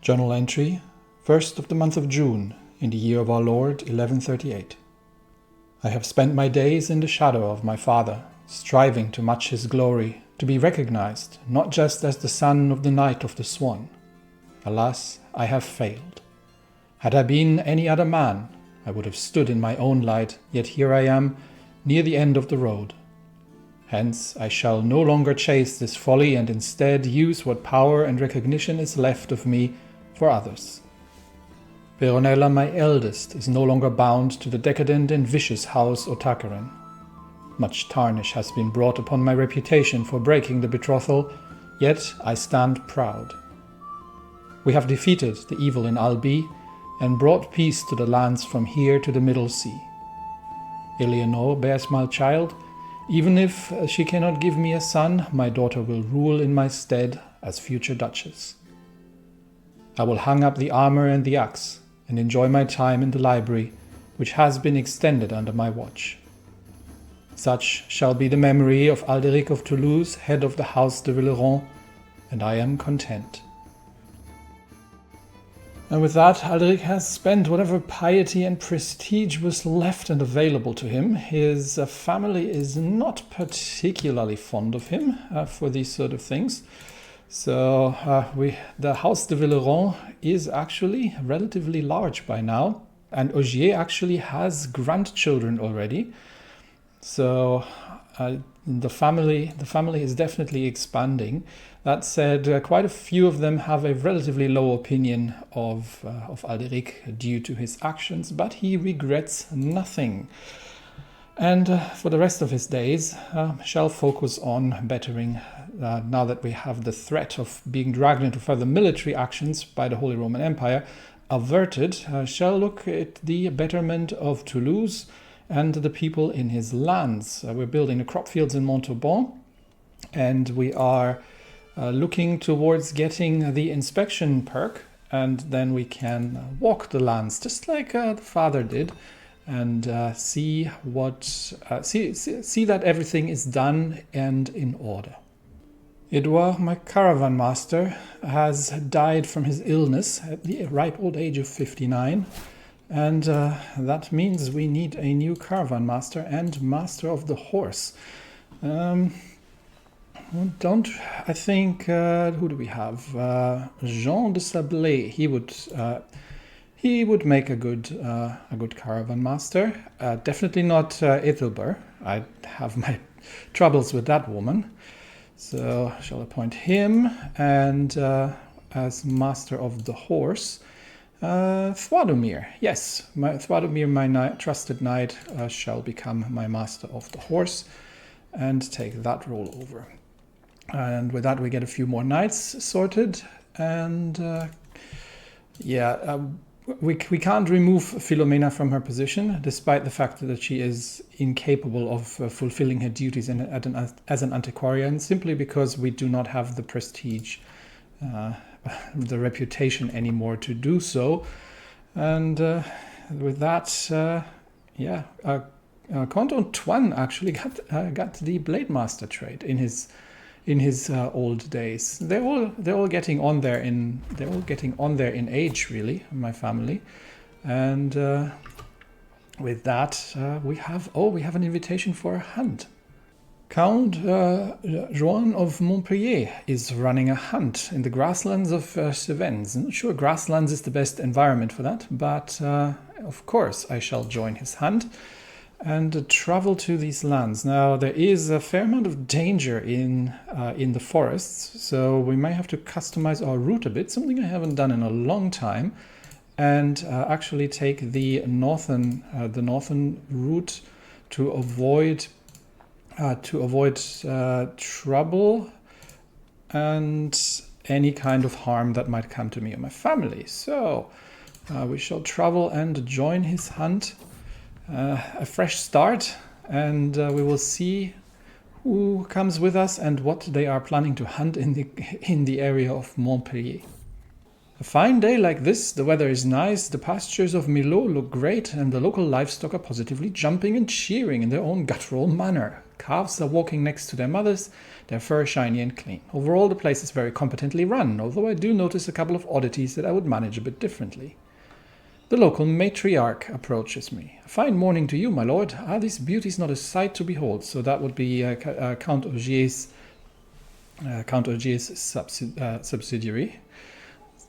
Journal entry, 1st of the month of June, in the year of our Lord 1138. I have spent my days in the shadow of my father, striving to match his glory, to be recognized, not just as the son of the Knight of the Swan. Alas, I have failed. Had I been any other man, I would have stood in my own light, yet here I am, near the end of the road. Hence, I shall no longer chase this folly and instead use what power and recognition is left of me for others. Peronella, my eldest, is no longer bound to the decadent and vicious house Otakaren. Much tarnish has been brought upon my reputation for breaking the betrothal, yet I stand proud. We have defeated the evil in Albi and brought peace to the lands from here to the Middle Sea. Eleanor bears my child. Even if she cannot give me a son, my daughter will rule in my stead as future duchess. I will hang up the armor and the axe and enjoy my time in the library, which has been extended under my watch. Such shall be the memory of Aldéric of Toulouse, head of the House de Villeron, and I am content. And with that, Aldéric has spent whatever piety and prestige was left and available to him. His family is not particularly fond of him for these sort of things. So the House de Villeron is actually relatively large by now. And Ogier actually has grandchildren already. So the family is definitely expanding. That said, quite a few of them have a relatively low opinion of Aldéric due to his actions, but he regrets nothing. And for the rest of his days, shall focus on bettering, now that we have the threat of being dragged into further military actions by the Holy Roman Empire averted, shall look at the betterment of Toulouse and the people in his lands. We're building the crop fields in Montauban, and we are looking towards getting the inspection perk, and then we can walk the lands just like the father did, and see that everything is done and in order. Edouard, my caravan master, has died from his illness at the ripe old age of 59. And that means we need a new caravan master and master of the horse. Who do we have? Jean de Sablé. He would make a good caravan master. Definitely not Ethelber. I have my troubles with that woman. So I shall appoint him, and as master of the horse, Thwadomir. Yes, Thwadomir, my trusted knight, shall become my master of the horse and take that role over. And with that, we get a few more knights sorted. And we can't remove Philomena from her position, despite the fact that she is incapable of fulfilling her duties as an antiquarian, simply because we do not have the prestige, the reputation anymore to do so. And with that, Count Antoine actually got the Blade Master trait in his old days. They're all getting on there in age, really, my family. And with that, we have an invitation for a hunt. Count Joan of Montpellier is running a hunt in the grasslands of Cevennes. I'm not sure grasslands is the best environment for that, but of course I shall join his hunt and travel to these lands. Now, there is a fair amount of danger in the forests, so we may have to customize our route a bit, something I haven't done in a long time, and actually take the northern route to avoid trouble and any kind of harm that might come to me or my family. So we shall travel and join his hunt. A fresh start, and we will see who comes with us and what they are planning to hunt in the area of Montpellier. A fine day like this, the weather is nice, the pastures of Milot look great, and the local livestock are positively jumping and cheering in their own guttural manner. Calves are walking next to their mothers, their fur shiny and clean. Overall, the place is very competently run, although I do notice a couple of oddities that I would manage a bit differently. The local matriarch approaches me. A fine morning to you, my lord. Are these beauties not a sight to behold? So that would be Count Ogier's subsidiary.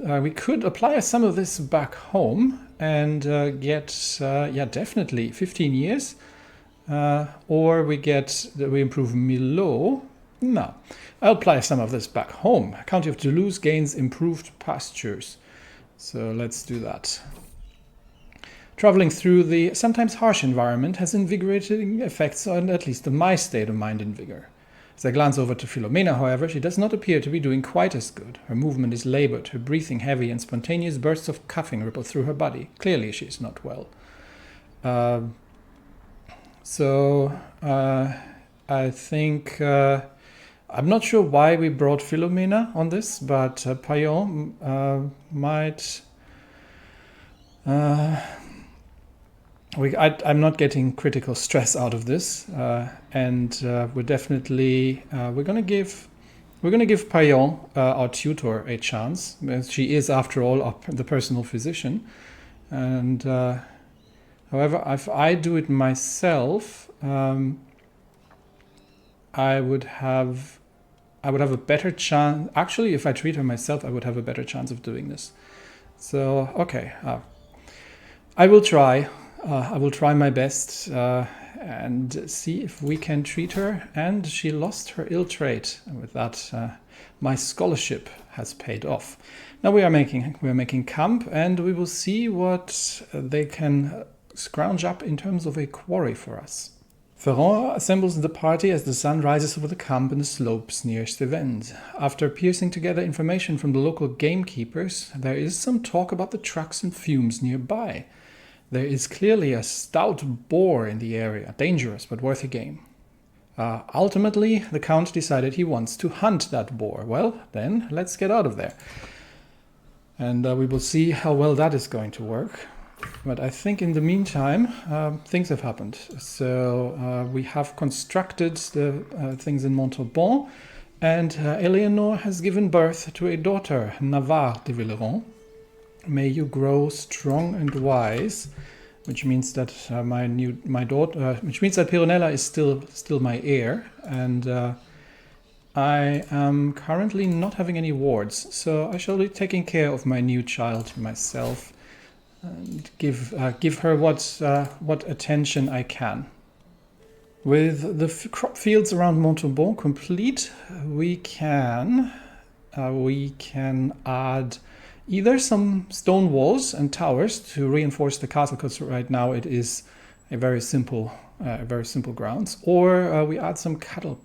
We could apply some of this back home and get, definitely 15 years. Or we improve Milot. No, I'll apply some of this back home. County of Toulouse gains improved pastures. So let's do that. Traveling through the sometimes harsh environment has invigorating effects on at least my state of mind and vigor. As I glance over to Philomena, however, she does not appear to be doing quite as good. Her movement is labored, her breathing heavy, and spontaneous bursts of coughing ripple through her body. Clearly she is not well. I think... I'm not sure why we brought Philomena on this, but Payon might... I'm not getting critical stress out of this, and we're definitely we're gonna give Payon, our tutor, a chance. She is, after all, the personal physician, and however, if I do it myself, I would have a better chance. Actually, if I treat her myself, I would have a better chance of doing this. So okay, I will try. I will try my best and see if we can treat her. And she lost her ill trait. With that, my scholarship has paid off. Now we are making camp, and we will see what they can scrounge up in terms of a quarry for us. Ferrand assembles the party as the sun rises over the camp in the slopes near Stevens. After piecing together information from the local gamekeepers, there is some talk about the trucks and fumes nearby. There is clearly a stout boar in the area, dangerous but worth a game. Ultimately, the Count decided he wants to hunt that boar. Well, then, let's get out of there. And we will see how well that is going to work. But I think in the meantime, things have happened. So we have constructed the things in Montauban, and Eleanor has given birth to a daughter, Navarre de Villeron. May you grow strong and wise, which means that which means that Pironella is still my heir, and I am currently not having any wards, so I shall be taking care of my new child myself and give her what attention I can. With the crop fields around Montauban complete, we can add either some stone walls and towers to reinforce the castle, because right now it is a very simple grounds, or we add some cattle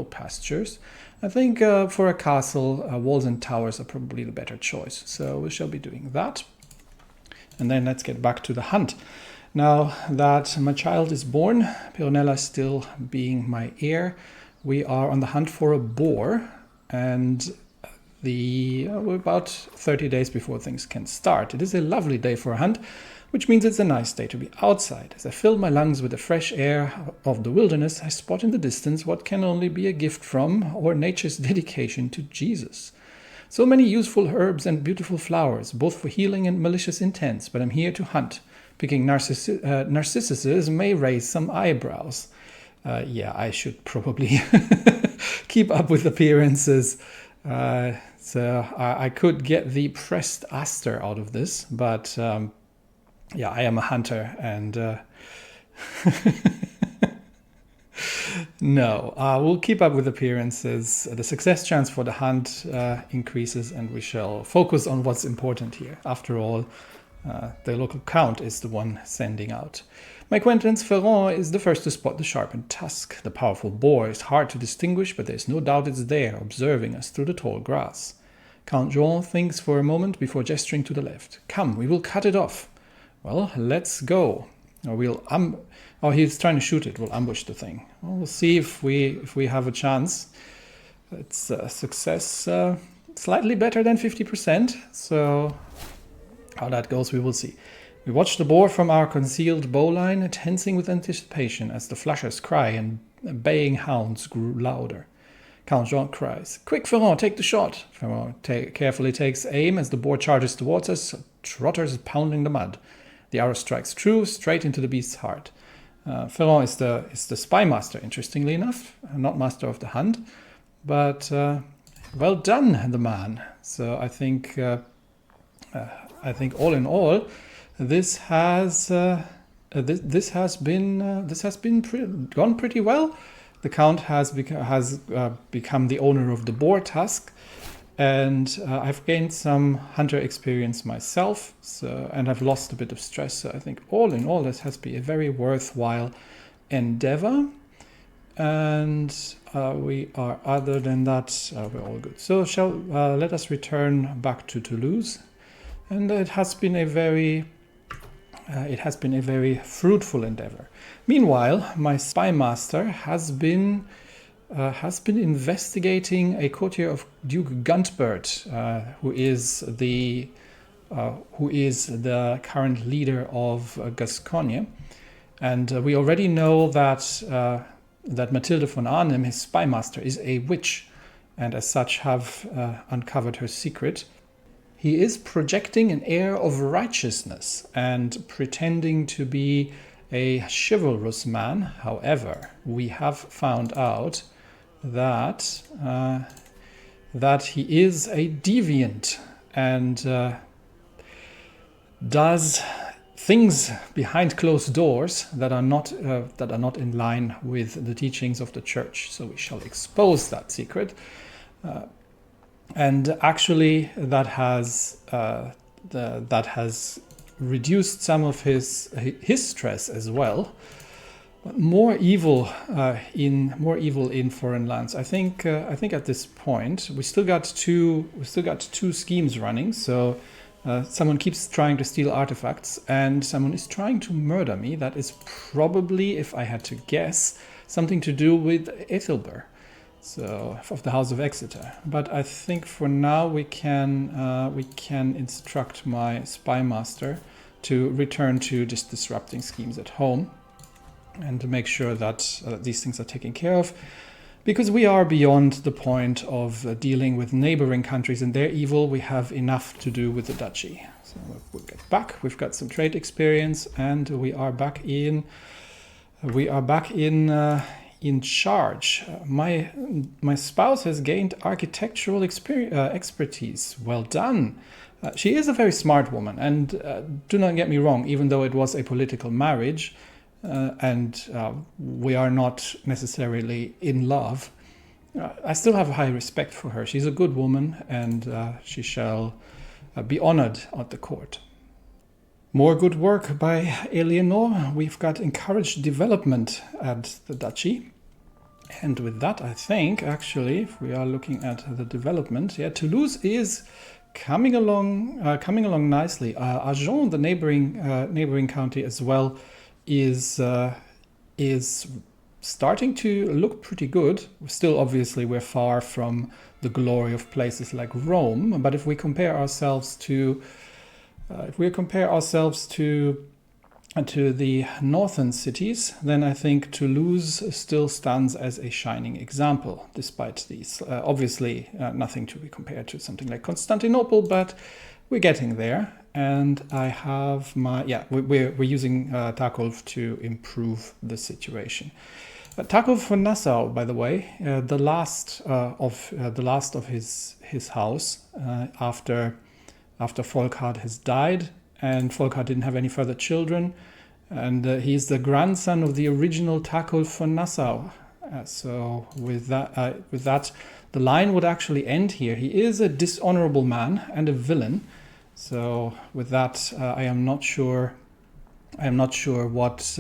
pastures. I think for a castle, walls and towers are probably the better choice. So we shall be doing that. And then let's get back to the hunt. Now that my child is born, Pironella still being my heir, we are on the hunt for a boar, and we're about 30 days before things can start. It is a lovely day for a hunt, which means it's a nice day to be outside. As I fill my lungs with the fresh air of the wilderness, I spot in the distance what can only be a gift from or nature's dedication to Jesus. So many useful herbs and beautiful flowers, both for healing and malicious intents, but I'm here to hunt. Picking narcissuses may raise some eyebrows. I should probably keep up with appearances. So I could get the pressed aster out of this, but I am a hunter, and no, we'll keep up with appearances. The success chance for the hunt increases, and we shall focus on what's important here. After all, the local count is the one sending out. My acquaintance Ferrand is the first to spot the sharpened tusk. The powerful boar is hard to distinguish, but there's no doubt it's there, observing us through the tall grass. Count Jean thinks for a moment before gesturing to the left. Come, we will cut it off. Well, let's go. Or he's trying to shoot it. We'll ambush the thing. Well, we'll see if we have a chance. It's a success slightly better than 50%. So how that goes, we will see. We watch the boar from our concealed bowline, tensing with anticipation as the flushers' cry and baying hounds grew louder. Count Jean cries, "Quick, Ferrand, take the shot!" Ferrand carefully takes aim as the boar charges towards us, trotters pounding the mud. The arrow strikes true, straight into the beast's heart. Ferrand is the spy master, interestingly enough, not master of the hunt, but well done, the man. So I think all in all, this has gone pretty well. The Count has become the owner of the boar tusk, and I've gained some hunter experience myself, and I've lost a bit of stress. So I think all in all, this has been a very worthwhile endeavor. And other than that, we're all good. So let us return back to Toulouse, and it has been a very fruitful endeavor. Meanwhile, my spy master has been investigating a courtier of Duke Guntbert, who is the current leader of Gascogne, and we already know that Mathilde von Arnim, his spy master, is a witch, and as such have uncovered her secret. He is projecting an air of righteousness and pretending to be a chivalrous man. However, we have found out that he is a deviant and does things behind closed doors that are not in line with the teachings of the church. So we shall expose that secret. And actually, that has reduced some of his stress as well. But more evil in foreign lands. I think at this point we still got two schemes running. So someone keeps trying to steal artifacts, and someone is trying to murder me. That is probably, if I had to guess, something to do with Ethelbert. So of the House of Exeter. But I think for now we can instruct my spy master to return to just disrupting schemes at home and to make sure that these things are taken care of, because we are beyond the point of dealing with neighboring countries and their evil. We have enough to do with the duchy. So we'll get back. We've got some trade experience, and we are back in charge. My spouse has gained architectural expertise. Well done. She is a very smart woman, and do not get me wrong, even though it was a political marriage and we are not necessarily in love, I still have a high respect for her. She's a good woman, and she shall be honored at the court. More good work by Eleanor. We've got encouraged development at the duchy. And with that, I think, actually, if we are looking at the development, Toulouse is coming along nicely. Agen, the neighboring county as well, is starting to look pretty good. Still, obviously, we're far from the glory of places like Rome. But if we compare ourselves to to the northern cities, then I think Toulouse still stands as a shining example, despite these. Obviously, nothing to be compared to something like Constantinople, but we're getting there. And I have we're using Takulf to improve the situation. Takulf von Nassau, by the way, the last of his house after Volkhard has died, and Volkhard didn't have any further children, and he's the grandson of the original Takulf von Nassau. So with that, the line would actually end here. He is a dishonorable man and a villain. So with that, I am not sure what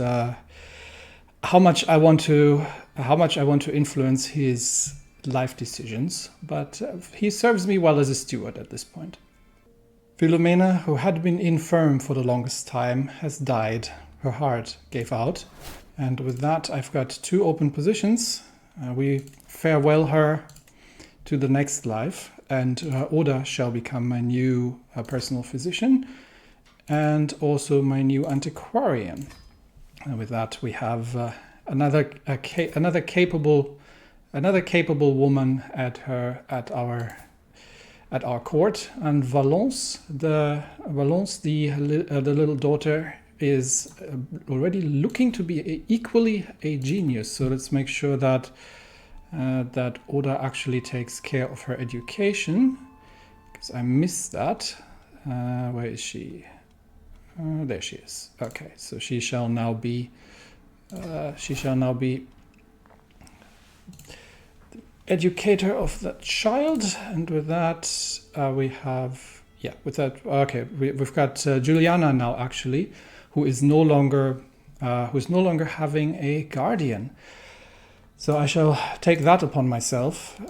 how much I want to influence his life decisions, but he serves me well as a steward at this point. Philomena, who had been infirm for the longest time, has died. Her heart gave out, and with that, I've got 2 open positions. We farewell her to the next life, and Oda shall become my new personal physician and also my new antiquarian. And with that, we have another capable woman at our court. And Valence, the little daughter, is already looking to be equally a genius. So let's make sure that Oda actually takes care of her education, because I missed that. Where is she? There she is. Okay, so she shall now be the educator of that child. And with that, we have we've got Juliana now, actually, who is no longer having a guardian. So I shall take that upon myself.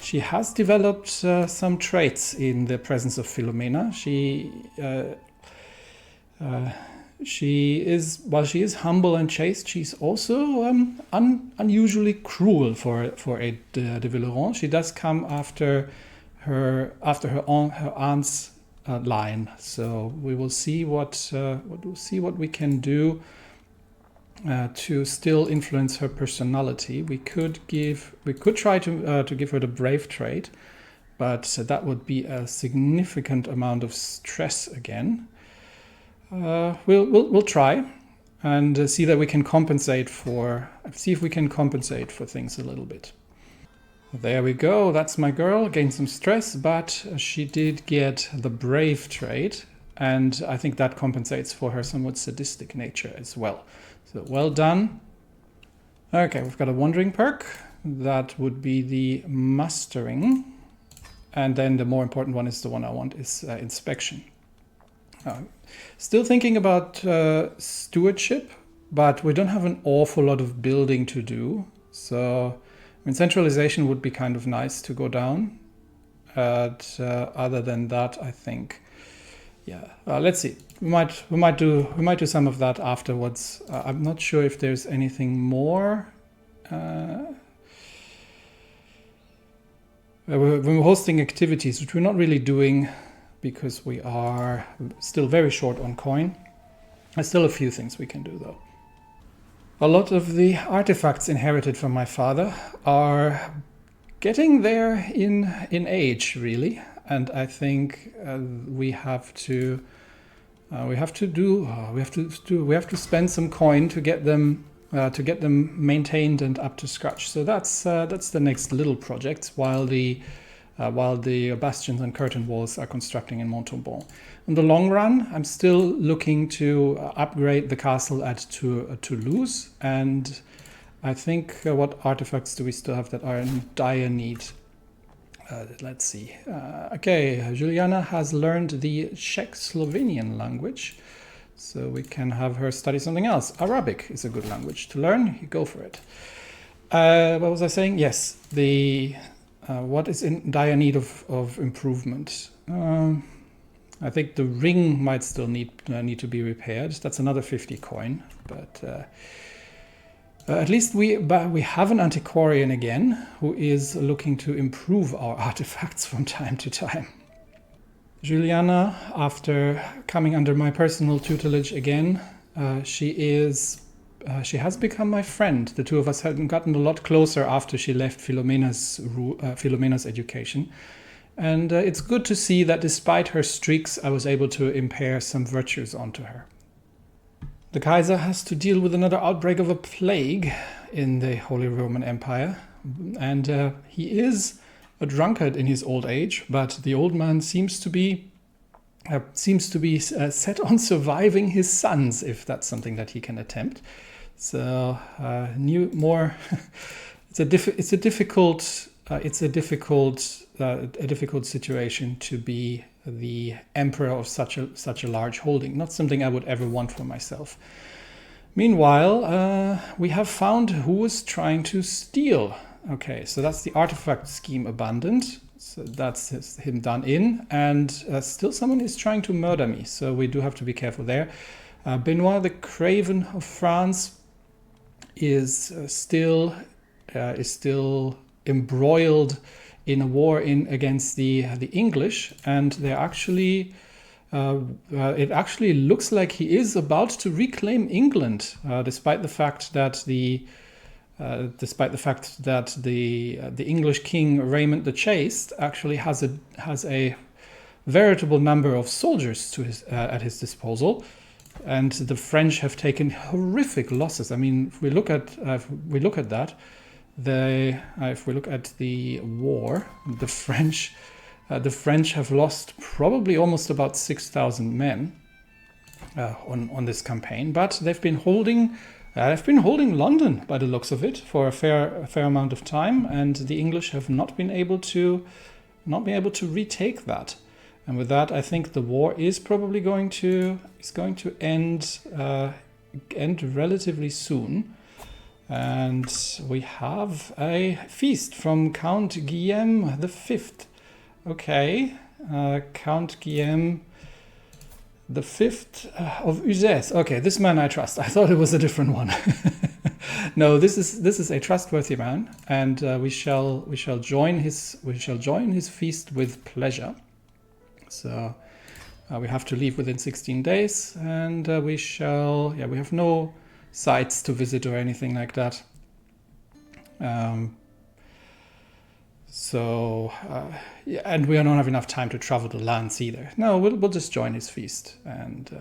She has developed some traits in the presence of Philomena. While she is humble and chaste, she's also unusually cruel for a de Villeron. She does come after her aunt's line. So we will see what we can do to still influence her personality. We could try to give her the brave trait, but that would be a significant amount of stress again. We'll try and see if we can compensate for things a little bit. There we go. That's my girl. Gained some stress, but she did get the brave trait, and I think that compensates for her somewhat sadistic nature as well. So well done. Okay, we've got a wandering perk. That would be the mustering. And then the more important one is the one I want, is inspection. Still thinking about stewardship, but we don't have an awful lot of building to do. So centralization would be kind of nice to go down. But other than that, I think, let's see. We might do some of that afterwards. I'm not sure if there's anything more. We're hosting activities, which we're not really doing because we are still very short on coin. There's still a few things we can do, though. A lot of the artifacts inherited from my father are getting there in age, really, and I think we have to spend some coin to get them maintained and up to scratch. So that's the next little project while the bastions and curtain walls are constructing in Montauban. In the long run, I'm still looking to upgrade the castle at Toulouse, and I think what artifacts do we still have that are in dire need? Let's see. Okay, Juliana has learned the Czech-Slovenian language, so we can have her study something else. Arabic is a good language to learn. You go for it. What was I saying? Yes, what is in dire need of improvement? I think the ring might still need to be repaired. That's another 50 coin, but at least we have an antiquarian again who is looking to improve our artifacts from time to time. Juliana, after coming under my personal tutelage again, she has become my friend. The two of us had gotten a lot closer after she left Philomena's education. And it's good to see that despite her streaks, I was able to impair some virtues onto her. The Kaiser has to deal with another outbreak of a plague in the Holy Roman Empire. And he is a drunkard in his old age, but the old man seems to be set on surviving his sons, if that's something that he can attempt. So it's a difficult situation to be the emperor of such a large holding. Not something I would ever want for myself. Meanwhile, we have found who was trying to steal. Okay, so that's the artifact scheme abandoned. So that's him done in, and still someone is trying to murder me. So we do have to be careful there. Benoit the Craven of France is still embroiled in a war against the English, and they're actually it actually looks like he is about to reclaim England, despite the fact that the English king Raymond the Chaste actually has a veritable number of soldiers at his disposal, and the French have taken horrific losses. I mean, if we look at that, if we look at the war, the French have lost probably almost about 6,000 men on this campaign, but they've been holding London by the looks of it for a fair amount of time, and the English have not been able to retake that. And with that, I think the war is probably going to end relatively soon. And we have a feast from Count Guillaume V. Okay, Count Guillaume the Fifth of Uzès. Okay, this man I trust. I thought it was a different one. No, this is a trustworthy man, and we shall join his feast with pleasure. So we have to leave within 16 days, and we have no sites to visit or anything like that. And we don't have enough time to travel to Lens either. No, we'll just join his feast, and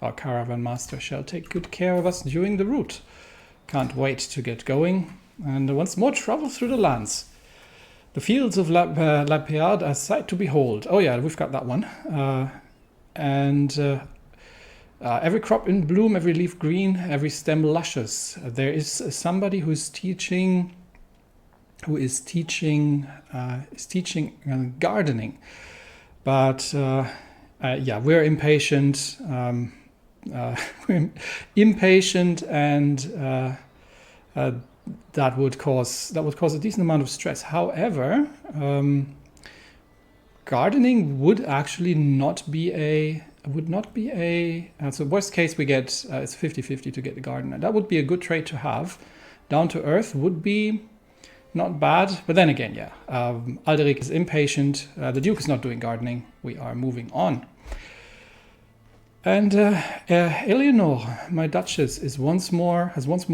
our caravan master shall take good care of us during the route. Can't wait to get going, and once more travel through the lands. The fields of La Péade are sight to behold. Oh yeah, we've got that one. Every crop in bloom, every leaf green, every stem luscious. There is somebody who is teaching gardening, but we're impatient. We're impatient, and that would cause a decent amount of stress. However, gardening would actually not be a so worst case we get it's 50-50 to get the gardener. That would be a good trait to have. Down to earth would be not bad, but then again, Aldéric is impatient. The Duke is not doing gardening. We are moving on. And Eleanor, my Duchess, has once more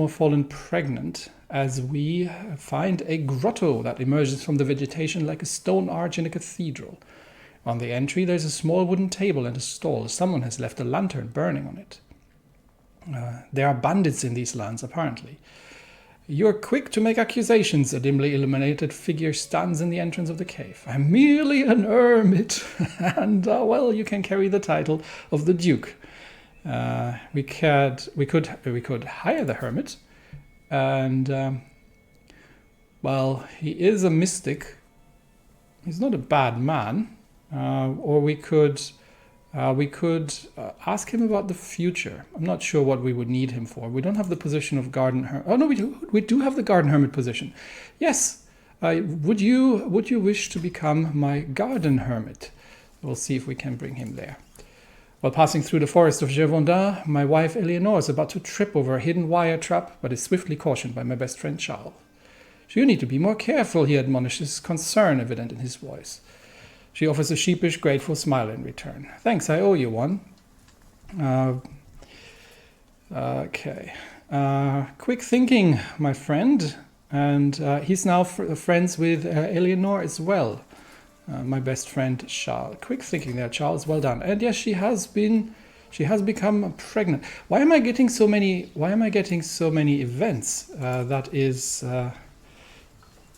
fallen pregnant, as we find a grotto that emerges from the vegetation like a stone arch in a cathedral. On the entry, there's a small wooden table and a stall. Someone has left a lantern burning on it. There are bandits in these lands, apparently. You're quick to make accusations. A dimly illuminated figure stands in the entrance of the cave. I'm merely an hermit, and you can carry the title of the Duke. We could hire the hermit, and he is a mystic. He's not a bad man. Or we could ask him about the future. I'm not sure what we would need him for. We don't have the position of garden hermit. Oh no, we do. We do have the garden hermit position. Yes. Would you wish to become my garden hermit? We'll see if we can bring him there. While passing through the forest of Gévaudan, my wife Eleanor is about to trip over a hidden wire trap, but is swiftly cautioned by my best friend Charles. You need to be more careful, he admonishes, concern evident in his voice. She offers a sheepish, grateful smile in return. Thanks, I owe you one. Okay. Quick thinking, my friend. And he's now friends with Eleanor as well. My best friend, Charles. Quick thinking there, Charles. Well done. And yes, she has become pregnant. Why am I getting so many events? That is,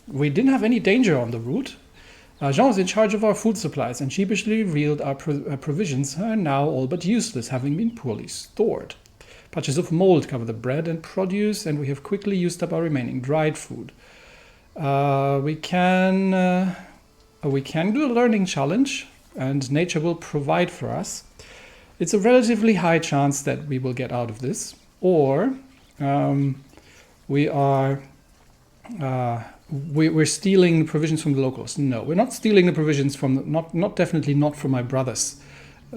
we didn't have any danger on the route. Jean was in charge of our food supplies and sheepishly revealed our provisions are now all but useless, having been poorly stored. Patches of mold cover the bread and produce, and we have quickly used up our remaining dried food. We can do a learning challenge, and nature will provide for us. It's a relatively high chance that we will get out of this, or we're stealing provisions from the locals. No, we're not stealing the provisions from definitely not from my brother's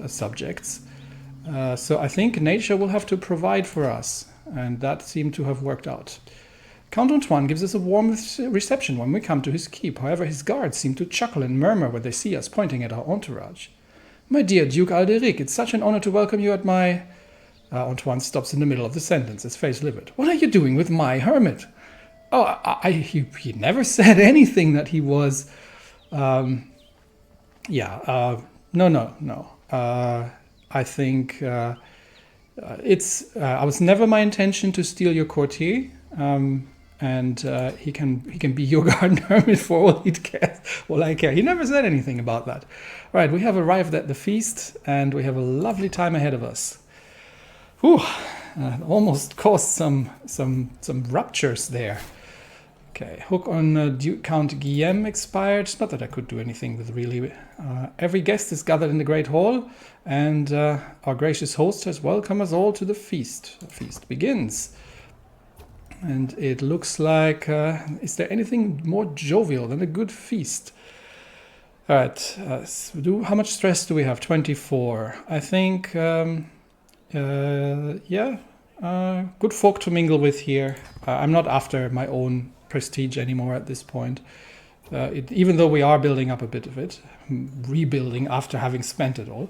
subjects. So I think nature will have to provide for us, and that seemed to have worked out. Count Antoine gives us a warm reception when we come to his keep. However, his guards seem to chuckle and murmur when they see us, pointing at our entourage. My dear Duke Aldéric, it's such an honor to welcome you at my... Antoine stops in the middle of the sentence, his face livid. What are you doing with my hermit? Oh, he never said anything that he was... no. I think it was never my intention to steal your courtier, and he can be your garden hermit for all he'd care. All I care. He never said anything about that. Right, we have arrived at the feast, and we have a lovely time ahead of us. Whew, almost caused some ruptures there. Okay, hook on Duke Count Guillaume expired. Not that I could do anything with really. Every guest is gathered in the great hall, and our gracious host has welcomed us all to the feast. The feast begins. And it looks like, is there anything more jovial than a good feast? All right, how much stress do we have? 24. I think, good folk to mingle with here. I'm not after my own prestige anymore at this point. Even though we are building up a bit of it, rebuilding after having spent it all.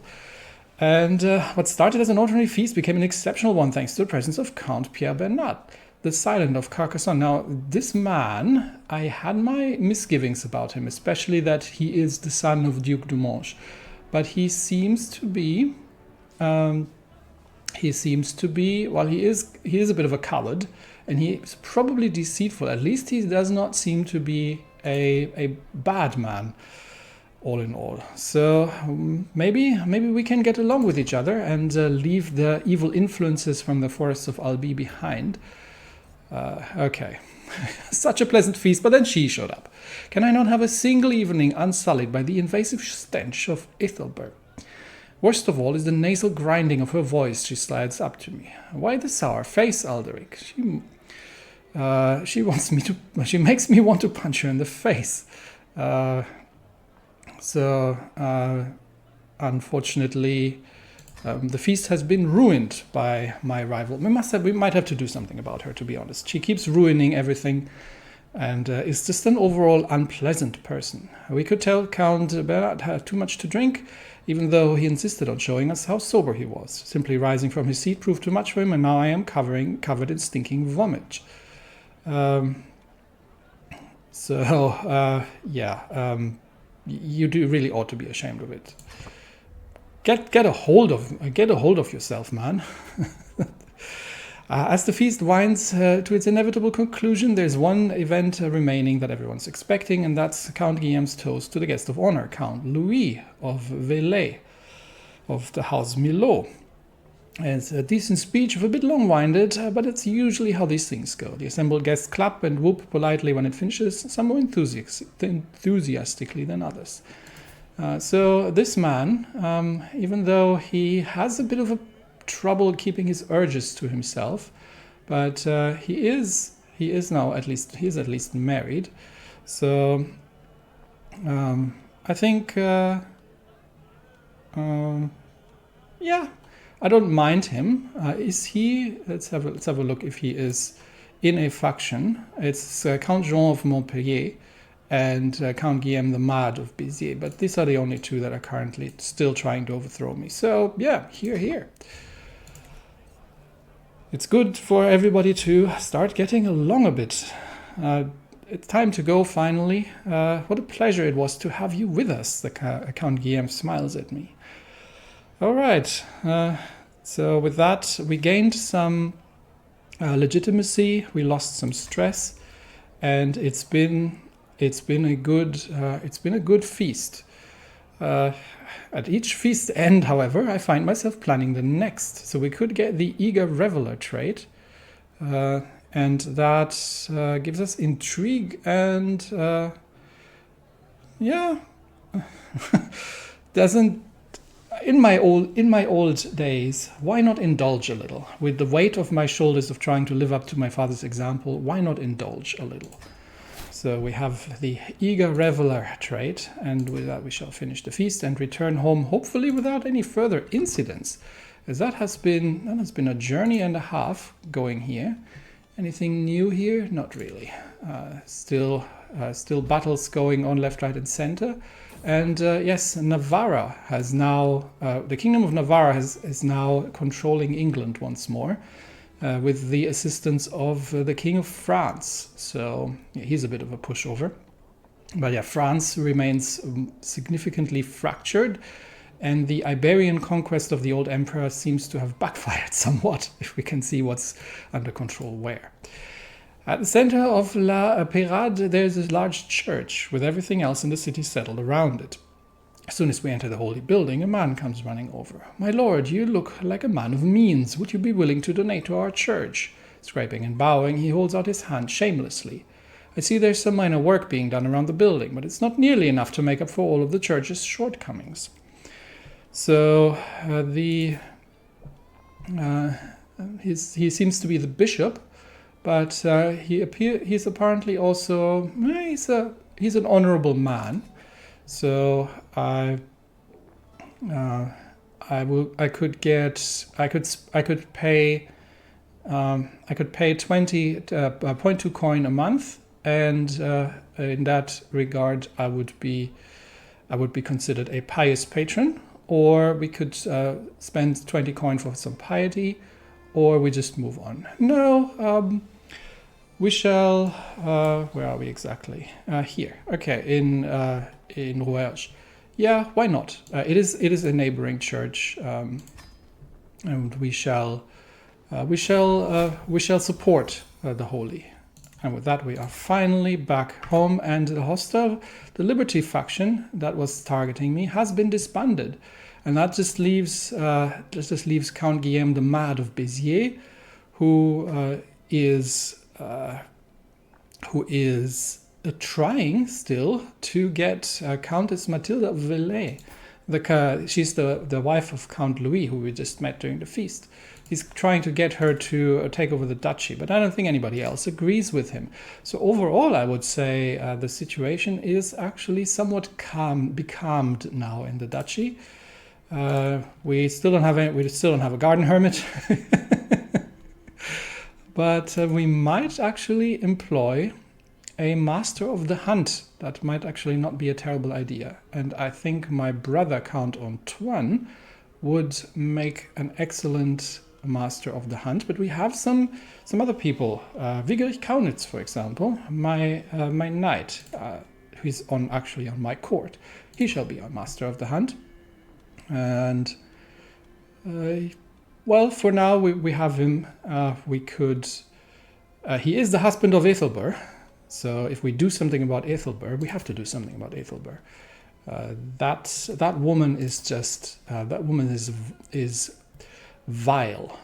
And what started as an ordinary feast became an exceptional one thanks to the presence of Count Pierre Bernard, the Silent of Carcassonne. Now, this man, I had my misgivings about him, especially that he is the son of Duke Dumonge. But he seems to be, well, he is a bit of a coward, and he is probably deceitful. At least he does not seem to be a bad man, all in all. So maybe we can get along with each other and leave the evil influences from the forests of Albi behind. Okay. Such a pleasant feast, but then she showed up. Can I not have a single evening unsullied by the invasive stench of Ethelbert? Worst of all is the nasal grinding of her voice. She slides up to me. Why the sour face, Aldéric? She makes me want to punch her in the face. Unfortunately, the feast has been ruined by my rival. We might have to do something about her, to be honest. She keeps ruining everything and is just an overall unpleasant person. We could tell Count Bernard had too much to drink, even though he insisted on showing us how sober he was. Simply rising from his seat proved too much for him, and now I am covered in stinking vomit. You do really ought to be ashamed of it. Get a hold of yourself, man. As the feast winds to its inevitable conclusion, there's one event remaining that everyone's expecting, and that's Count Guillaume's toast to the guest of honor, Count Louis of Velay, of the House Milot. It's a decent speech, a bit long-winded, but it's usually how these things go. The assembled guests clap and whoop politely when it finishes, some more enthusiastically than others. So this man, even though he has a bit of a trouble keeping his urges to himself, but he is at least married. So I think I don't mind him. Is he? Let's have a look if he is in a faction. It's Count Jean of Montpellier and Count Guillaume the Mad of Béziers. But these are the only two that are currently still trying to overthrow me. So yeah, here. It's good for everybody to start getting along a bit. It's time to go finally. What a pleasure it was to have you with us. The Count Guillaume smiles at me. All right. So with that, we gained some legitimacy. We lost some stress, and it's been a good feast. At each feast end, however, I find myself planning the next. So we could get the eager reveler trait, and that gives us intrigue and doesn't. In my old days, why not indulge a little? With the weight of my shoulders of trying to live up to my father's example, why not indulge a little? So we have the eager reveler trait, and with that we shall finish the feast and return home, hopefully without any further incidents, as that has been a journey and a half going here, Anything new here? Not really. Still battles going on left, right, and center. And yes, Navarra has now, the Kingdom of Navarra is now controlling England once more, with the assistance of the King of France. So yeah, he's a bit of a pushover. But yeah, France remains significantly fractured, and the Iberian conquest of the old emperor seems to have backfired somewhat, if we can see what's under control where. At the center of La Peyrade, there's a large church with everything else in the city settled around it. As soon as we enter the holy building, a man comes running over. "My lord, you look like a man of means. Would you be willing to donate to our church?" Scraping and bowing, he holds out his hand shamelessly. "I see there's some minor work being done around the building, but it's not nearly enough to make up for all of the church's shortcomings." So he seems to be the bishop, but he's apparently also he's an honorable man. So I could pay 0.2 coin a month, and in that regard I would be considered a pious patron. Or we could spend 20 coin for some piety, or we just move on. No, we shall. Where are we exactly? Here. Okay, in Rouergue. Yeah, why not? It is a neighboring church, and we shall support the holy. And with that, we are finally back home, and the Liberty faction that was targeting me has been disbanded, and that just leaves Count Guillaume the Mad of Béziers, who is trying still to get Countess Mathilde of Velay. She's the wife of Count Louis, who we just met during the feast. He's trying to get her to take over the duchy, but I don't think anybody else agrees with him. So overall, I would say the situation is actually somewhat becalmed now in the duchy. We still don't have a garden hermit, but we might actually employ a master of the hunt. That might actually not be a terrible idea, and I think my brother Count Antoine would make an excellent master of the hunt. But we have some other people. Aldéric Kaunitz, for example, my knight, who's actually on my court. He shall be our master of the hunt. And well, for now we have him. We could. He is the husband of Ethelbert. So if we do something about Ethelbert, we have to do something about Ethelbert. That woman is just is vile.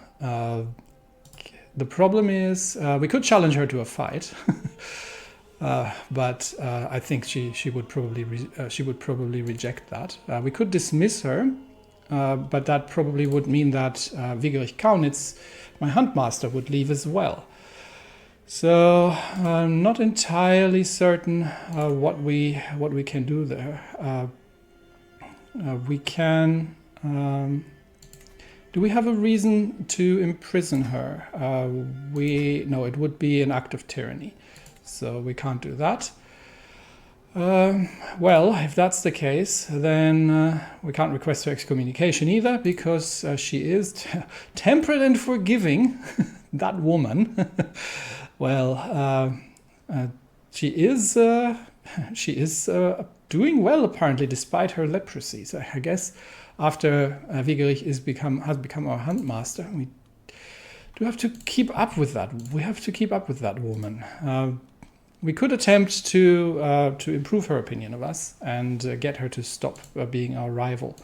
The problem is we could challenge her to a fight, but I think she would probably reject that. We could dismiss her, but that probably would mean that Aldéric Kaunitz, my huntmaster, would leave as well. So I'm not entirely certain what we can do there. We can. Do we have a reason to imprison her? No, it would be an act of tyranny, so we can't do that. Well, if that's the case, then we can't request her excommunication either, because she is temperate and forgiving. That woman. Well, she is doing well apparently, despite her leprosy. So I guess after Aldéric has become our huntmaster, we do have to keep up with that. We have to keep up with that woman. We could attempt to improve her opinion of us and get her to stop being our rival.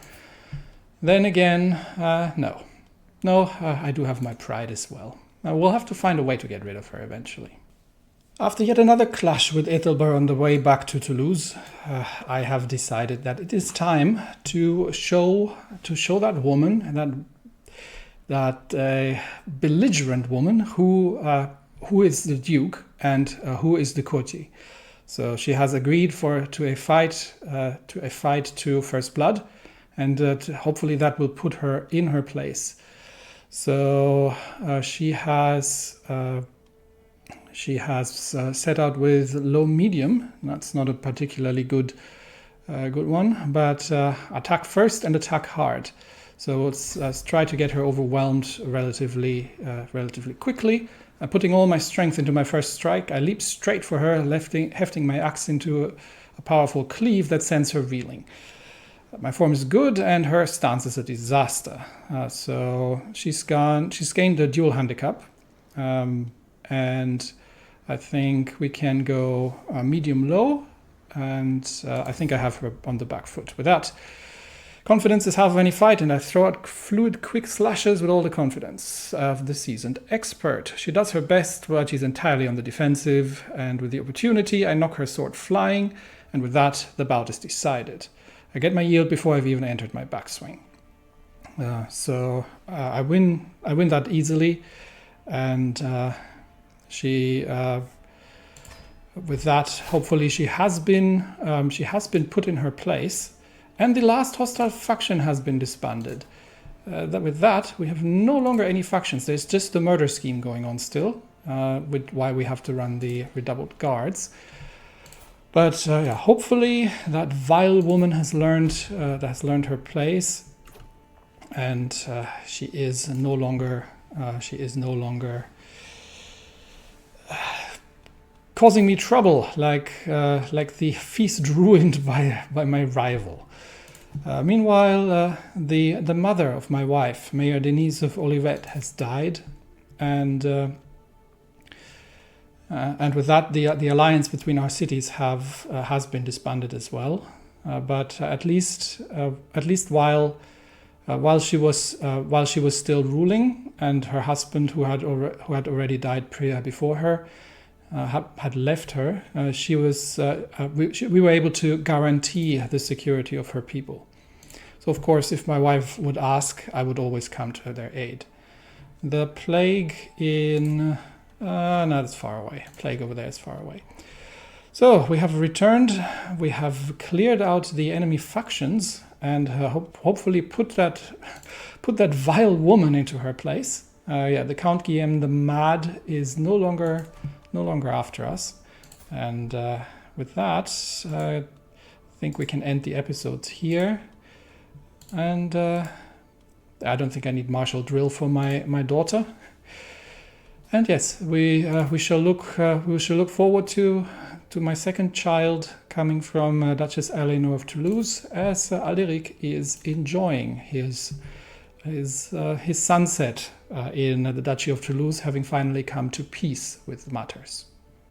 Then again, no, I do have my pride as well. We'll have to find a way to get rid of her eventually. After yet another clash with Ethelbert on the way back to Toulouse, I have decided that it is time to show that woman, that belligerent woman who is the Duke and who is the courtier. So she has agreed to a fight to first blood, and hopefully that will put her in her place. So she has She has set out with low-medium. That's not a particularly good one, but attack first and attack hard. So let's try to get her overwhelmed relatively quickly. Putting all my strength into my first strike, I leap straight for her, hefting my axe into a powerful cleave that sends her reeling. My form is good, and her stance is a disaster. So she's gained a dual handicap, and I think we can go medium-low, and I think I have her on the back foot. With that, confidence is half of any fight, and I throw out fluid, quick slashes with all the confidence of the seasoned expert. She does her best, but she's entirely on the defensive, and with the opportunity, I knock her sword flying, and with that, the bout is decided. I get my yield before I've even entered my backswing. So I win that easily, and with that, hopefully she has been put in her place, and the last hostile faction has been disbanded. With that, we have no longer any factions. There's just the murder scheme going on still, with why we have to run the redoubled guards. But hopefully that vile woman has learned her place, and she is no longer causing me trouble like the feast ruined by my rival. Meanwhile, the mother of my wife, Mayor Denise of Olivet, has died, and with that, the alliance between our cities has been disbanded as well. But at least while she was still ruling, and her husband, who had already died before her, had left her, we were able to guarantee the security of her people. So of course, if my wife would ask, I would always come to their aid. The plague in no, that's far away. Plague over there is far away. So we have returned. We have cleared out the enemy factions, and hopefully put that vile woman into her place. The Count Guillaume the Mad is no longer after us, and with that, I think we can end the episodes here. And I don't think I need martial drill for my daughter. And yes, we shall look forward to my second child coming from Duchess Eleanor of Toulouse, as Aldéric is enjoying his sunset in the Duchy of Toulouse, having finally come to peace with matters.